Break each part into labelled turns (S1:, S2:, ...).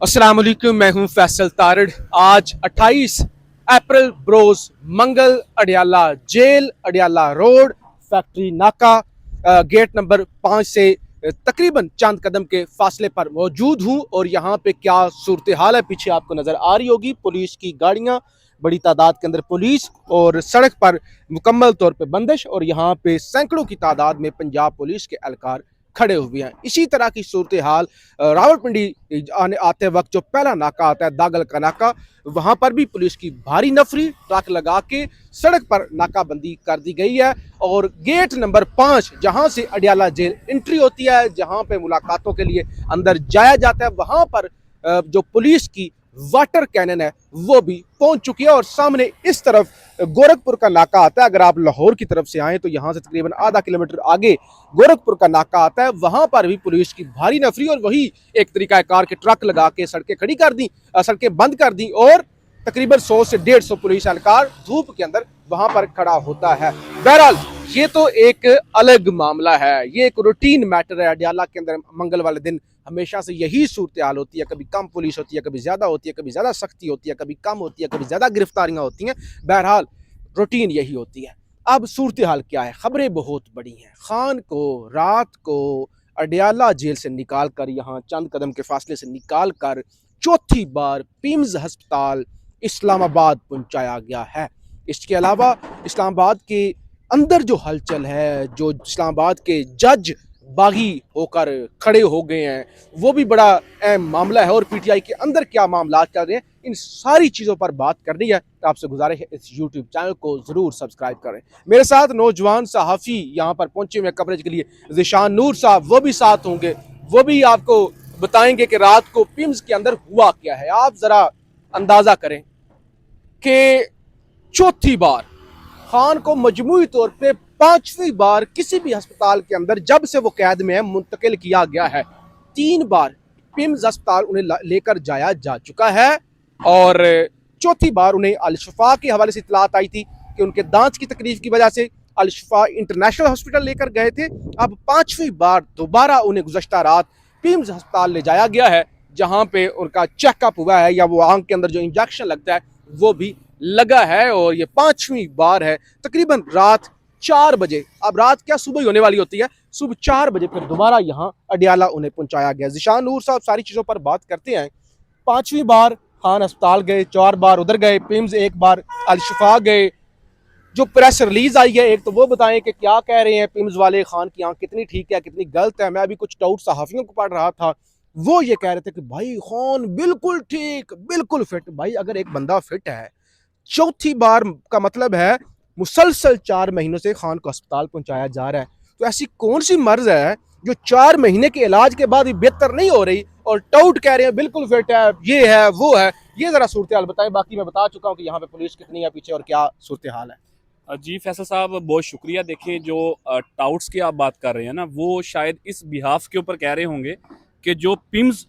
S1: अस्सलाम वालेकुम, मैं हूं फैसल तारड़। आज 28 अप्रैल बरोज मंगल Adiala jail, Adiala road, factory नाका, गेट नंबर 5 से तकरीबन चंद कदम के फासले पर मौजूद हूं। और यहाँ पे क्या सूरत हाल है पीछे आपको नजर आ रही होगी। पुलिस की गाड़ियां, बड़ी तादाद के अंदर पुलिस, और सड़क पर मुकम्मल तौर पे बंदिश, और यहाँ पे सैकड़ों की तादाद में पंजाब पुलिस के एहलकार खड़े हुए हैं। इसी तरह की सूरत हाल रावलपिंडी आते वक्त जो पहला नाका आता है, दागल का नाका, वहां पर भी पुलिस की भारी नफरी ट्रक लगा के सड़क पर नाकाबंदी कर दी गई है। और गेट नंबर 5 जहां से अडियाला जेल एंट्री होती है, जहां पे मुलाकातों के लिए अंदर जाया जाता है, वहां पर जो पुलिस की वाटर कैनन है वो भी पहुंच चुकी है। और सामने इस तरफ गोरखपुर का नाका आता है। अगर आप लाहौर की तरफ से आए तो यहां से तकरीबन आधा किलोमीटर आगे गोरखपुर का नाका आता है, वहां पर भी पुलिस की भारी नफरी और वही एक तरीकाकार के ट्रक लगा के सड़कें खड़ी कर दी, सड़कें बंद कर दी, और तकरीबन 100 से 150 पुलिस एहलकार धूप के अंदर वहां पर खड़ा होता है। बहरहाल ये तो एक अलग मामला है, ये एक रूटीन मैटर है। अडियाला के अंदर मंगल वाले दिन हमेशा से यही सूरत हाल होती है। कभी कम पुलिस होती है, कभी ज्यादा होती है, कभी ज्यादा सख्ती होती है, कभी कम होती है, कभी ज्यादा गिरफ्तारियां होती हैं। बहरहाल रूटीन यही होती है। अब सूरत हाल क्या है, खबरें बहुत बड़ी हैं। खान को रात को अडियाला जेल से निकाल कर, यहाँ चंद कदम के फासले से निकाल कर चौथी बार पिम्स अस्पताल इस्लामाबाद पहुंचाया गया है। इसके अलावा इस्लामाबाद के अंदर जो हलचल है, जो इस्लामाबाद के जज बागी होकर खड़े हो गए हैं, वो भी बड़ा अहम मामला है। और पीटीआई के अंदर क्या मामला चल रहे हैं, इन सारी चीज़ों पर बात करनी है तो आपसे गुजारिश है इस यूट्यूब चैनल को ज़रूर सब्सक्राइब करें। मेरे साथ नौजवान सहाफ़ी यहाँ पर पहुंचे हुए कवरेज के लिए, ज़िशान नूर साहब वो भी साथ होंगे, वो भी आपको बताएंगे कि रात को पिम्स के अंदर हुआ क्या है। आप ज़रा अंदाज़ा करें कि चौथी बार खान को मजमूई तौर पे 5वीं बार किसी भी अस्पताल के अंदर जब से वो कैद में है मुंतकिल किया गया है। 3 बार पिम्स अस्पताल उन्हें लेकर जाया जा चुका है, और चौथी बार उन्हें अल-शिफा के हवाले से इतलात आई थी कि उनके दांत की तकलीफ की वजह से अल-शिफा इंटरनेशनल हॉस्पिटल लेकर गए थे। अब 5वीं बार दोबारा उन्हें गुज़श्ता रात पिम्स अस्पताल ले जाया गया है, जहां पे उनका चेकअप हुआ है, या वो आंख के अंदर जो इंजेक्शन लगता है वो भी लगा है। और ये 5वीं बार है। तकरीबन रात 4 बजे, अब रात क्या सुबह ही होने वाली होती है, सुबह 4 बजे फिर दोबारा यहाँ अडियाला उन्हें पहुंचाया गया। ज़िशान नूर साहब सारी चीज़ों पर बात करते हैं। 5वीं बार खान अस्पताल गए, 4 बार उधर गए पिम्स, 1 बार अल-शिफा गए। जो प्रेस रिलीज आई है, एक तो वो बताएं कि क्या कह रहे हैं पिम्स वाले, खान की आंख कितनी ठीक है कितनी गलत है। मैं अभी कुछ डाउट सहाफ़ियों को पढ़ रहा था, वो ये कह रहे थे कि भाई खान बिल्कुल ठीक, बिल्कुल फिट। भाई अगर एक बंदा फिट है, चौथी बार का मतलब है मुसलसल 4 महीनों से खान को अस्पताल पहुंचाया जा रहा है, तो ऐसी कौन सी मर्ज है जो 4 महीने के इलाज के बाद भी बेहतर नहीं हो रही, और टाउट कह रहे हैं बिल्कुल फिट है, ये है वो है। ये जरा सूरत हाल बताएं। बाकी मैं बता चुका हूं कि यहाँ पे पुलिस कितनी है पीछे और क्या सूरत हाल है।
S2: जी फैसल साहब, बहुत शुक्रिया। देखिए, जो टाउट्स की आप बात कर रहे हैं ना, वो शायद इस बिहाफ के ऊपर कह रहे होंगे कि जो पिम्स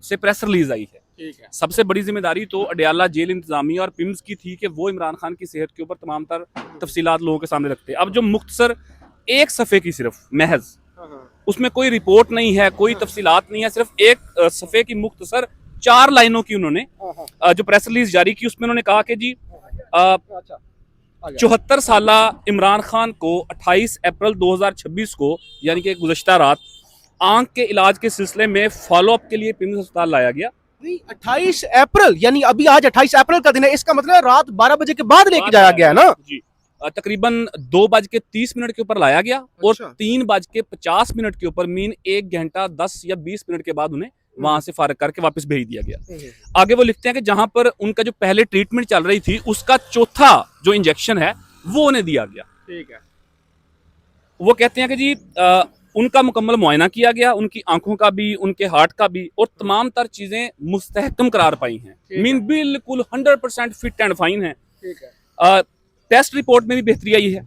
S2: से प्रेस रिलीज आई है,
S1: ठीक है।
S2: सबसे बड़ी जिम्मेदारी तो अडियाला जेल इंतजामिया और पिम्स की थी कि वो इमरान खान की सेहत के ऊपर तमाम तर तफसीलात लोगों के सामने रखते। अब जो मुख्तसर एक सफ़े की सिर्फ महज, उसमें कोई रिपोर्ट नहीं है, कोई तफसीलात नहीं है, सिर्फ एक सफ़े की मुख्तसर 4 लाइनों की उन्होंने जो प्रेस रिलीज जारी की, उसमें उन्होंने कहा कि जी 74 साल इमरान खान को 28 अप्रैल 2026 को, यानी कि गुज़श्ता रात, आंख के इलाज के सिलसिले में फॉलोअप के लिए पिम्स अस्पताल लाया गया।
S1: 28 अप्रैल यानी अभी आज 28 अप्रैल का दिन है, इसका मतलब रात 12 बजे के बाद लेके जाया गया है ना
S2: जी। तकरीबन 2:30 के ऊपर लाया गया, और 3:50 के ऊपर, मीन 1 घंटा 10 या 20 मिनट के बाद उन्हें वहां से फारग करके वापस भेज दिया गया। आगे वो लिखते हैं कि जहां पर उनका जो पहले ट्रीटमेंट चल रही थी उसका चौथा जो इंजेक्शन है वो उन्हें दिया गया।
S1: ठीक है।
S2: वो कहते हैं कि जी उनका मुकम्मल मुआयना किया गया, उनकी आंखों का भी, उनके हार्ट का भी, और तमाम तर चीजें मुस्तहकम करार पाई हैं। मीन बिल्कुल 100% फिट एंड फाइन है।
S1: ठीक है।
S2: टेस्ट रिपोर्ट में भी बेहतरी आई है।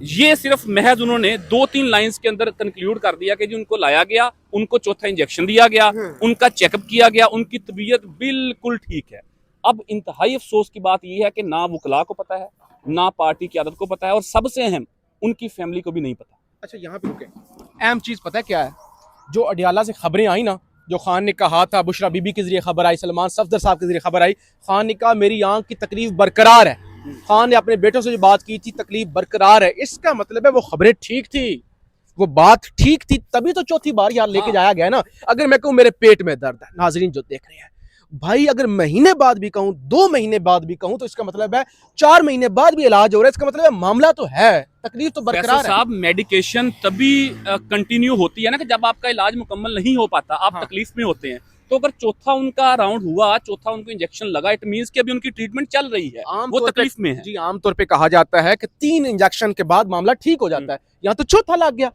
S2: ये सिर्फ महज उन्होंने 2-3 लाइंस के अंदर कंक्लूड कर दिया कि जी उनको लाया गया, उनको चौथा इंजेक्शन दिया गया, उनका चेकअप किया गया, उनकी तबीयत बिल्कुल ठीक है। अब इंतहाई अफसोस की बात यह है कि ना वकला को पता है, ना पार्टी की आदत को पता है, और सबसे अहम उनकी फैमिली को भी नहीं पता।
S1: अच्छा यहाँ पे रुके, अहम चीज पता है क्या है, जो अडियाला से खबरें आई ना, जो खान ने कहा था, बुशरा बीबी के जरिए खबर आई, सलमान सफदर साहब के जरिए खबर आई, खान ने कहा मेरी आंख की तकलीफ बरकरार है। खान ने अपने बेटों से जो बात की थी, तकलीफ बरकरार है, इसका मतलब है वो खबरें ठीक थी, वो बात ठीक थी, तभी तो चौथी बार यार लेके जाया गया ना। अगर मैं कहूँ मेरे पेट में दर्द है, नाजरीन जो देख रहे हैं भाई, अगर महीने बाद भी कहूँ, 2 महीने बाद भी कहूँ, तो इसका मतलब है 4 महीने बाद भी इलाज हो रहा है, इसका मतलब है मामला तो है, तकलीफ तो बरकरार है।
S2: साहब मेडिकेशन तभी कंटिन्यू होती है ना कि जब आपका इलाज मुकम्मल नहीं हो पाता, आप तकलीफ में होते हैं। तो अगर चौथा उनका राउंड हुआ, चौथा उनको इंजेक्शन लगा, इट मींस कि अभी उनकी ट्रीटमेंट चल रही है, वो तकलीफ में है।
S1: जी, आमतौर पे कहा जाता है कि 3 इंजेक्शन के बाद मामला ठीक हो जाता है, यहाँ तो चौथा लग गया।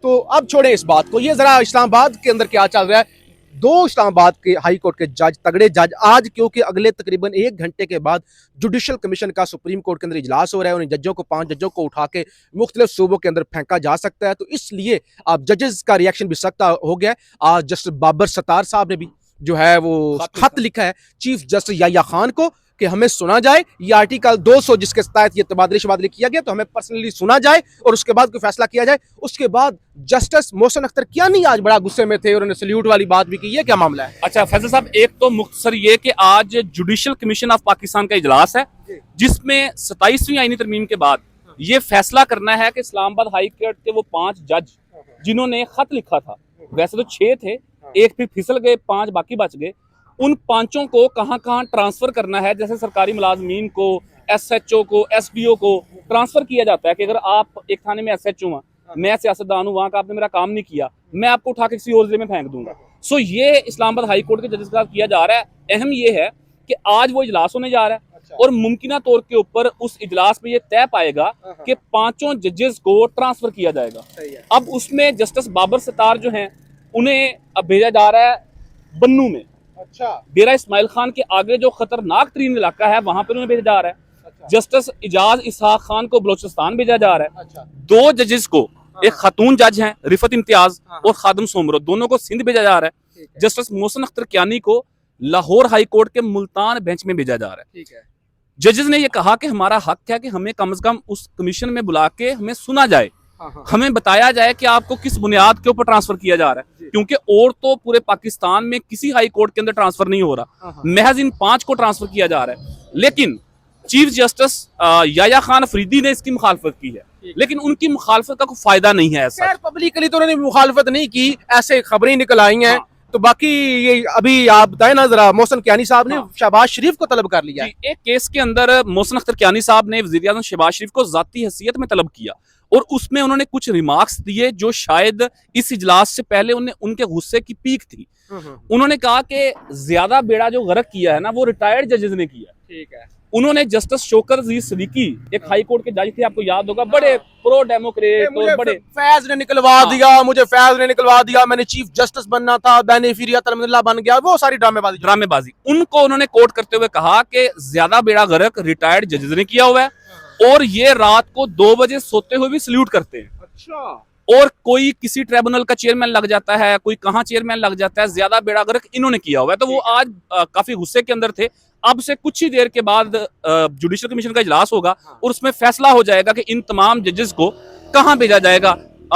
S1: तो अब छोड़े इस बात को, ये जरा इस्लामाबाद के अंदर क्या चल रहा है। 2 इस्लामाबाद के हाई कोर्ट के जज, तगड़े जज, आज क्योंकि अगले तकरीबन 1 घंटे के बाद जुडिशल कमीशन का सुप्रीम कोर्ट के अंदर इजलास हो रहा है, उन जजों को 5 जजों को उठा के मुख्तलिफ सूबों के अंदर फेंका जा सकता है, तो इसलिए अब जजेस का रिएक्शन भी सख्त हो गया है। आज जस्टिस बाबर सत्तार साहब ने भी जो है वो खत लिखा है चीफ जस्टिस याह्या खान को कि हमें सुना जाए, ये आर्टिकल 200 जिसके तहत ये तबादले शबादले किया गया, तो हमें पर्सनली सुना जाए और उसके बाद कोई फैसला किया जाए। उसके बाद जस्टिस मोहसिन अख्तर कियानी आज बड़ा गुस्से में थे और उन्होंने सल्यूट वाली बात भी की। ये क्या मामला है?
S2: अच्छा फैसल साहब, एक तो मुख्तसर ये कि आज जुडिशल कमीशन ऑफ पाकिस्तान का इजलास है, जिसमें 27वीं आईनी तरमीम के बाद ये फैसला करना है कि इस्लामाबाद हाई कोर्ट के वो 5 जज जिन्होंने खत लिखा था, वैसे तो 6 थे, एक फिर फिसल गए, 5 बाकी बच गए, उन 5 को कहां कहां ट्रांसफर करना है। जैसे सरकारी मुलाजमीन को, SHO को, SDO को ट्रांसफर किया जाता है कि अगर आप एक थाने में SHO हैं, मैं सियासतदान हूं, वहां का आपने मेरा काम नहीं किया, मैं आपको उठा के किसी और जिले में फेंक दूंगा। सो ये इस्लामाबाद हाई कोर्ट के जजेस के साथ किया जा रहा है। अहम ये है कि आज वो इजलास होने जा रहा है और मुमकिना तौर के ऊपर उस इजलास में ये तय पाएगा कि 5 जजेस को ट्रांसफर किया जाएगा। अब उसमें जस्टिस बाबर सत्तार जो हैं, उन्हें अब भेजा जा रहा है बन्नू में।
S1: अच्छा,
S2: डेरा इस्माइल खान के आगे जो खतरनाक तरीन इलाका है, वहां पर उन्हें भेजा जा रहा है। जस्टिस इजाज इसहाक खान को बलोचिस्तान भेजा जा रहा है। 2 जजेस को, एक खातून जज हैं रिफत इम्तियाज और खादम सोमरो, दोनों को सिंध भेजा जा रहा है। जस्टिस मोहसिन अख्तर कियानी को लाहौर हाई कोर्ट के मुल्तान बेंच में भेजा जा रहा है। जजेस ने यह कहा कि हमारा हक है कि हमें कम से कम उस कमीशन में बुला के हमें सुना जाए, हमें बताया जाए कि आपको किस बुनियाद के ऊपर ट्रांसफर किया जा रहा है, क्योंकि और तो पूरे पाकिस्तान में किसी हाई कोर्ट के अंदर ट्रांसफर नहीं हो रहा, महज इन 5 को ट्रांसफर किया जा रहा है। लेकिन चीफ जस्टिस याह्या खान अफरीदी ने इसकी मुखालफत की है, लेकिन उनकी मुखालफत का कोई फायदा नहीं है। ऐसा
S1: पब्लिकली तो उन्होंने मुखालफत नहीं की, ऐसे खबरें निकल आई हैं। तो बाकी ये अभी आप बताए ना जरा, मोहसिन कियानी साहब ने शहबाज शरीफ को तलब कर लिया।
S2: एक केस के अंदर मोहसिन अख्तर कियानी साहब ने वज़ीर आज़म शहबाज शरीफ को ज़ाती हैसियत में तलब किया और उसमें उन्होंने कुछ रिमार्क्स दिए जो शायद इस इजलास से पहले उनके गुस्से की पीक थी। उन्होंने कहा कि ज्यादा बेड़ा जो गर्क किया है ना, वो रिटायर्ड जजेस ने किया। ठीक है। उन्होंने जस्टिस शोकर अजीज सिद्दीकी, एक हाई कोर्ट के जज थे, आपको याद होगा, बड़े प्रो डेमोक्रेट और बड़े,
S1: फैज ने निकलवा दिया मुझे, फैज ने निकलवा दिया, मैंने चीफ जस्टिस बनना था, मैंने फिर अलहमदुलिल्लाह बन गया, वो सारी ड्रामेबाजी। उनको उन्होंने कोट करते हुए कहा कि ज्यादा बेड़ा गर्क रिटायर्ड जजेस ने किया हुआ है और ये रात को 2 बजे सोते हुए भी सल्यूट करते हैं। अच्छा। और कोई किसी ट्रिब्यूनल का चेयरमैन लग जाता है, कोई कहाँ चेयरमैन लग जाता है, ज्यादा बेड़ा गर्क इन्होंने किया हुआ है। तो वो आज काफी गुस्से के अंदर थे। अब से कुछ ही देर के बाद जुडिशल कमीशन का इजलास होगा और उसमें फैसला हो जाएगा कि इन तमाम जजेस को कहाँ भेजा जाएगा।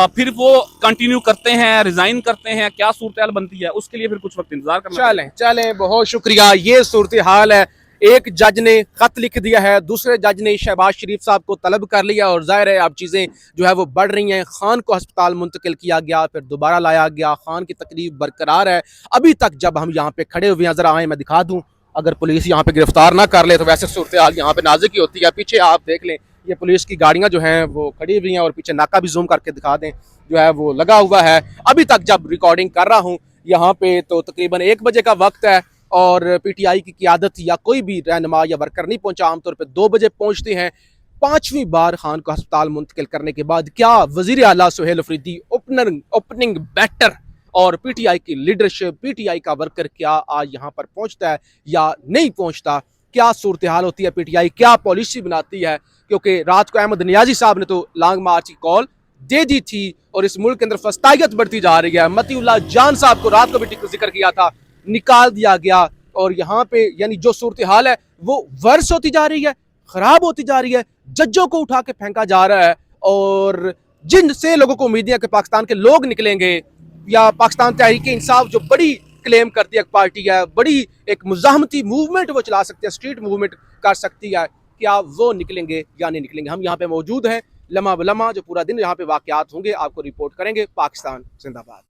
S1: फिर वो कंटिन्यू करते हैं, रिजाइन करते हैं, क्या सूरत बनती है, उसके लिए फिर कुछ वक्त इंतजार करना। चलें, बहुत शुक्रिया। ये सूरत हाल है। एक जज ने खत लिख दिया है, दूसरे जज ने शहबाज शरीफ साहब को तलब कर लिया और जाहिर है अब चीज़ें जो है वो बढ़ रही हैं। खान को अस्पताल मुंतकिल किया गया, फिर दोबारा लाया गया, खान की तकलीफ बरकरार है अभी तक। जब हम यहाँ पे खड़े हुए हैं, जरा आए मैं दिखा दूँ, अगर पुलिस यहाँ पे गिरफ्तार ना कर ले तो वैसे सूरत हाल यहाँ पे नाजुक ही होती है। पीछे आप देख लें, ये पुलिस की गाड़ियाँ जो हैं वो खड़ी हुई हैं और पीछे नाका भी जूम करके दिखा दें जो है वो लगा हुआ है। अभी तक जब रिकॉर्डिंग कर रहा हूँ यहाँ पे तो तकरीबन 1 बजे का वक्त है और PTI की क़ियादत या कोई भी रहनुमा या वर्कर नहीं पहुंचा, आमतौर पे 2 बजे पहुंचते हैं। 5वीं बार खान को अस्पताल मुंतकिल करने के बाद क्या वज़ीर आला सुहेल अफरीदी ओपनिंग बैटर और PTI की लीडरशिप, PTI का वर्कर क्या आज यहाँ पर पहुंचता है या नहीं पहुंचता, क्या सूरत हाल होती है, PTI क्या पॉलिसी बनाती है? क्योंकि रात को अहमद नियाजी साहब ने तो लॉन्ग मार्च की कॉल दे दी थी और इस मुल्क के अंदर फस्तायत बढ़ती जा रही है। मतीउल्लाह जान साहब को रात को भी जिक्र किया था, निकाल दिया गया और यहाँ पे यानी जो सूरत हाल है वो वर्स होती जा रही है, खराब होती जा रही है। जजों को उठा के फेंका जा रहा है और जिनसे लोगों को उम्मीद है कि पाकिस्तान के लोग निकलेंगे, या पाकिस्तान तहरीक इंसाफ जो बड़ी क्लेम करती है एक पार्टी है, बड़ी एक मुजाहमती मूवमेंट वो चला सकती है, स्ट्रीट मूवमेंट कर सकती है, क्या वो निकलेंगे या नहीं निकलेंगे? हम यहाँ पे मौजूद हैं, लम्हा ब लम्हा जो पूरा दिन यहाँ पे वाकयात होंगे आपको रिपोर्ट करेंगे। पाकिस्तान जिंदाबाद।